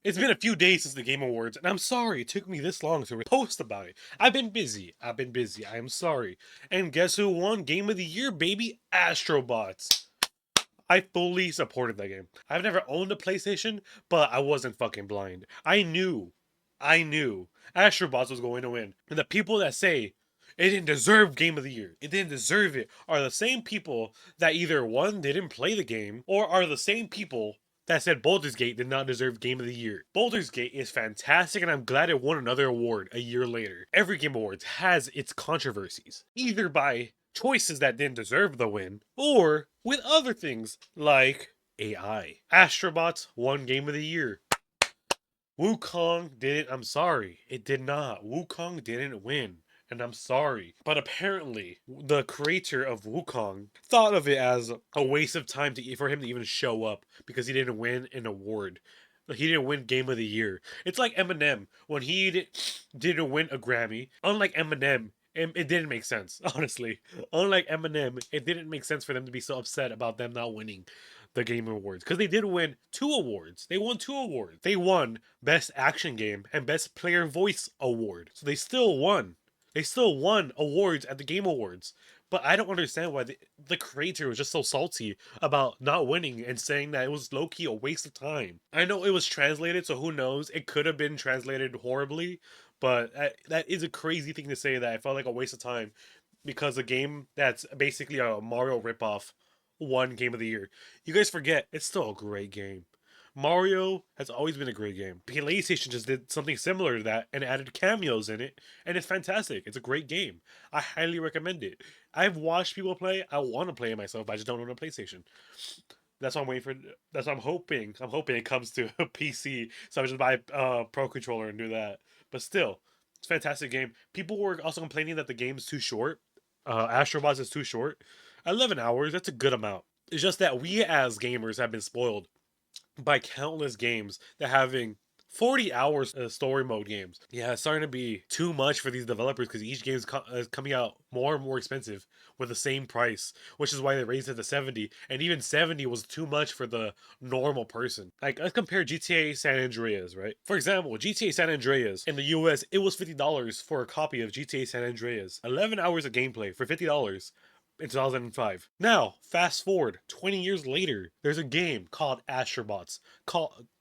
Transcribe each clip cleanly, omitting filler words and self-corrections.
It's been a few days since the Game Awards, and I'm sorry it took me this long to post about it. I've been busy. I am sorry. And guess who won Game of the Year, baby? Astrobots. I fully supported that game. I've never owned a PlayStation, but I wasn't fucking blind. I knew Astrobots was going to win. And the people that say it didn't deserve Game of the Year, it didn't deserve it, are the same people that either one, didn't play the game, or are the same people that said Baldur's Gate did not deserve Game of the Year. Baldur's Gate is fantastic, and I'm glad it won another award a year later. Every Game Awards has its controversies, either by choices that didn't deserve the win, or with other things like AI. Astrobots won Game of the Year. Wukong didn't. I'm sorry. It did not. Wukong didn't win. And I'm sorry. But apparently, the creator of Wukong thought of it as a waste of time for him to even show up because he didn't win an award. He didn't win Game of the Year. It's like Eminem when he didn't win a Grammy. Unlike Eminem, it didn't make sense, honestly. Unlike Eminem, it didn't make sense for them to be so upset about them not winning the Game Awards because they did win two awards. They won two awards. They won Best Action Game and Best Player Voice Award. So they still won. They still won awards at the Game Awards. But I don't understand why the creator was just so salty about not winning and saying that it was low key a waste of time. I know it was translated, so who knows? It could have been translated horribly, but that is a crazy thing to say that I felt like a waste of time because a game that's basically a Mario ripoff won Game of the Year. You guys forget, it's still a great game. Mario has always been a great game. PlayStation just did something similar to that and added cameos in it, and it's fantastic. It's a great game. I highly recommend it. I've watched people play. I want to play it myself, but I just don't own a PlayStation. That's what I'm waiting for. That's what I'm hoping. I'm hoping it comes to a PC, so I just buy a Pro controller and do that. But still, it's a fantastic game. People were also complaining that the game's too short. Astrobots is too short. 11 hours, that's a good amount. It's just that we as gamers have been spoiled by countless games that having 40 hours of story mode games. Yeah, it's starting to be too much for these developers because each game is coming out more and more expensive with the same price, which is why they raised it to 70. And even 70 was too much for the normal person. Like, let's compare GTA San Andreas, right? For example, GTA San Andreas in the US, it was $50 for a copy of GTA San Andreas. 11 hours of gameplay for $50 in 2005. Now, fast forward 20 years later, there's a game called Astrobots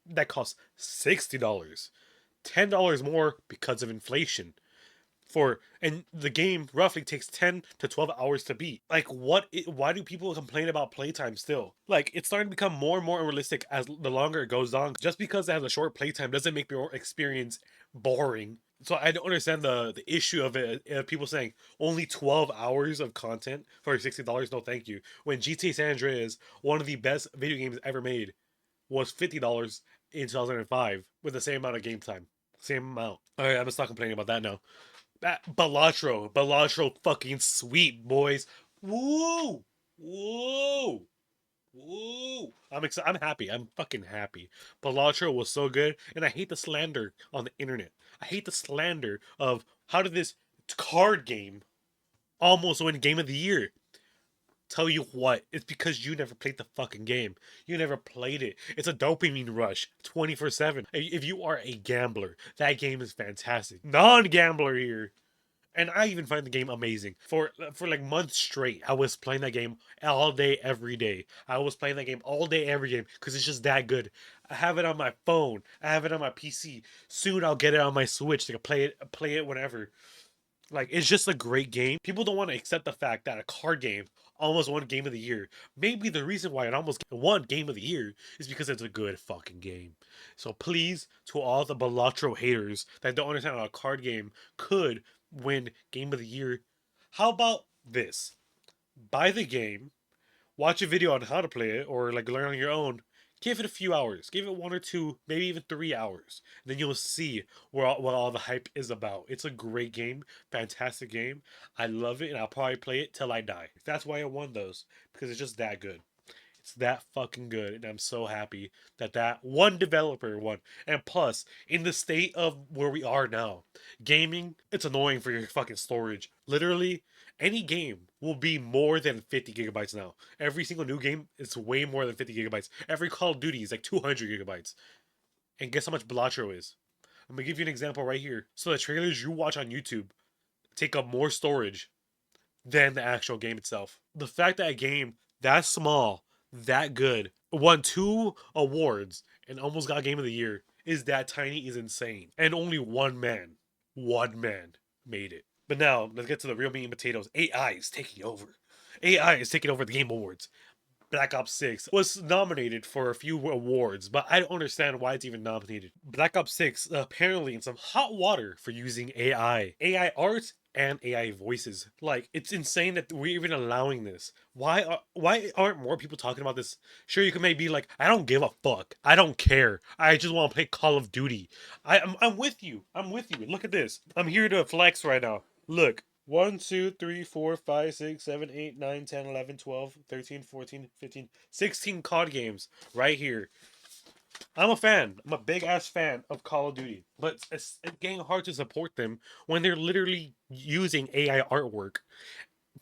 that costs $60. $10 more because of inflation. And the game roughly takes 10 to 12 hours to beat. Like why do people complain about playtime still? Like it's starting to become more and more unrealistic as the longer it goes on. Just because it has a short playtime doesn't make your experience boring. So I don't understand the issue of it. People saying only 12 hours of content for $60. No, thank you. When GTA San Andreas, one of the best video games ever made, was $50 in 2005 with the same amount of game time. Same amount. All right, I'm gonna stop complaining about that now. Balatro, fucking sweet, boys. Woo, woo, woo. I'm happy. I'm fucking happy. Balatro was so good, and I hate the slander on the internet. I hate the slander of how did this card game almost win Game of the Year? Tell you what, it's because you never played the fucking game. You never played it. It's a dopamine rush 24/7. If you are a gambler, that game is fantastic. Non-gambler here. And I even find the game amazing. For like months straight, I was playing that game all day, every day. I was playing that game all day, every game, because it's just that good. I have it on my phone. I have it on my PC. Soon I'll get it on my Switch to play it whenever. Like it's just a great game. People don't want to accept the fact that a card game almost won Game of the Year. Maybe the reason why it almost won Game of the Year is because it's a good fucking game. So please, to all the Balatro haters that don't understand how a card game could win Game of the Year, how about this? Buy the game, watch a video on how to play it, or like learn on your own. Give it a few hours. Give it 1 or 2, maybe even 3 hours. Then you'll see what all the hype is about. It's a great game, fantastic game. I love it, and I'll probably play it till I die. That's why I won those, because it's just that good. It's that fucking good, and I'm so happy that one developer won. And plus, in the state of where we are now, gaming, it's annoying for your fucking storage. Literally, any game will be more than 50 gigabytes now. Every single new game is way more than 50 gigabytes. Every Call of Duty is like 200 gigabytes. And guess how much Balatro is? I'm gonna give you an example right here. So the trailers you watch on YouTube take up more storage than the actual game itself. The fact that a game that small, that good, won 2 awards and almost got Game of the Year is that tiny is insane. And only one man made it. But now let's get to the real meat and potatoes. AI is taking over. AI is taking over the Game Awards. Black Ops 6 was nominated for a few awards, but I don't understand why it's even nominated. Black Ops 6 apparently in some hot water for using AI art and AI voices. Like, it's insane that we're even allowing this. Why aren't more people talking about this? Sure, you can maybe be like, I don't give a fuck. I don't care. I just want to play Call of Duty. I'm with you. I'm with you. Look at this. I'm here to flex right now. Look, 1, 2, 3, 4, 5, 6, 7, 8, 9, 10, 11, 12, 13, 14, 15, 16 COD games right here. I'm a fan. I'm a big ass fan of Call of Duty, but it's getting hard to support them when they're literally using AI artwork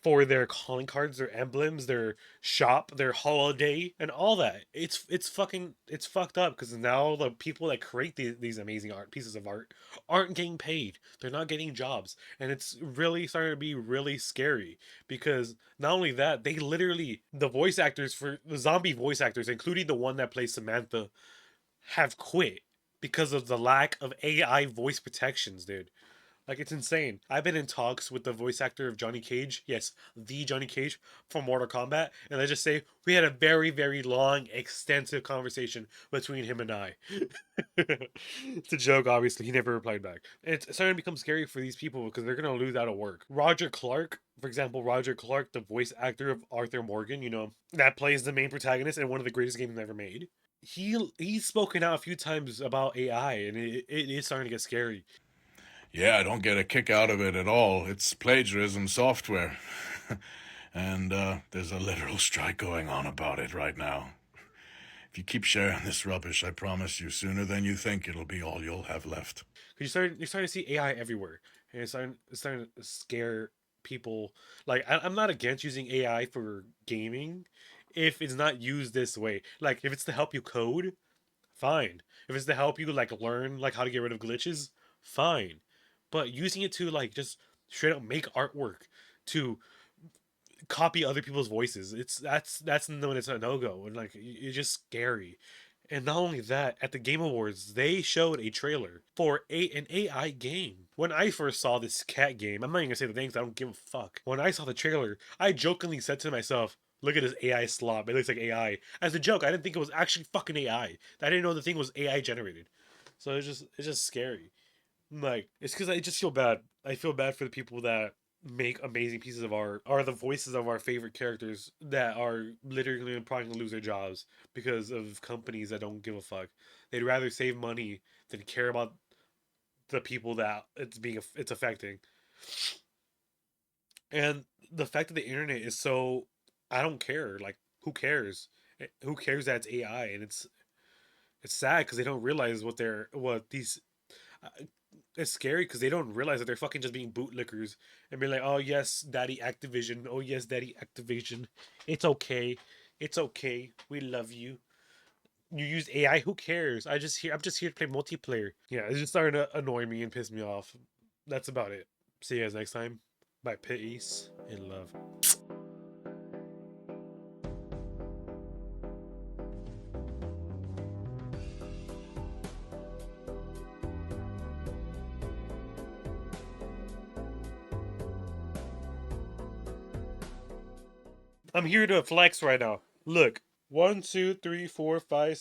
for their calling cards, their emblems, their shop, their holiday, and all that. It's fucked up because now the people that create these amazing art pieces of art aren't getting paid. They're not getting jobs, and it's really starting to be really scary because not only that, they literally the voice actors for the zombie voice actors, including the one that plays Samantha, have quit because of the lack of AI voice protections, dude. Like, it's insane. I've been in talks with the voice actor of Johnny Cage. Yes, the Johnny Cage from Mortal Kombat. And I just say we had a very, very long, extensive conversation between him and I. It's a joke, obviously. He never replied back. And it's starting to become scary for these people because they're going to lose out of work. Roger Clark, for example, Roger Clark, the voice actor of Arthur Morgan, that plays the main protagonist in one of the greatest games ever made. He's spoken out a few times about AI, and it is starting to get scary. Yeah, I don't get a kick out of it at all. It's plagiarism software. And there's a literal strike going on about it right now. If you keep sharing this rubbish, I promise you, sooner than you think, it'll be all you'll have left. You're starting to see AI everywhere, and it's starting to scare people. Like, I'm not against using AI for gaming, if it's not used this way. Like, if it's to help you code, fine. If it's to help you like learn like how to get rid of glitches, fine. But using it to like just straight up make artwork to copy other people's voices, that's when it's a no go, and like it's just scary. And not only that, at the Game Awards, they showed a trailer for an AI game. When I first saw this cat game, I'm not even gonna say the names, I don't give a fuck. When I saw the trailer, I jokingly said to myself, look at this AI slob. It looks like AI. As a joke, I didn't think it was actually fucking AI. I didn't know the thing was AI generated. So it's just scary. Like, it's because I just feel bad. I feel bad for the people that make amazing pieces of art, are the voices of our favorite characters that are literally probably gonna lose their jobs because of companies that don't give a fuck. They'd rather save money than care about the people that it's affecting. And the fact that the internet is so, I don't care. Like, who cares? Who cares that it's AI? And it's sad because they don't realize what these uh, it's scary because they don't realize that they're fucking just being bootlickers and be like, oh yes, daddy Activision. Oh yes, daddy Activision. It's okay. It's okay. We love you. You use AI. Who cares? I'm just here to play multiplayer. Yeah, it's just starting to annoy me and piss me off. That's about it. See you guys next time. Bye. Peace and love. I'm here to flex right now. Look. 1, 2, 3, 4, 5,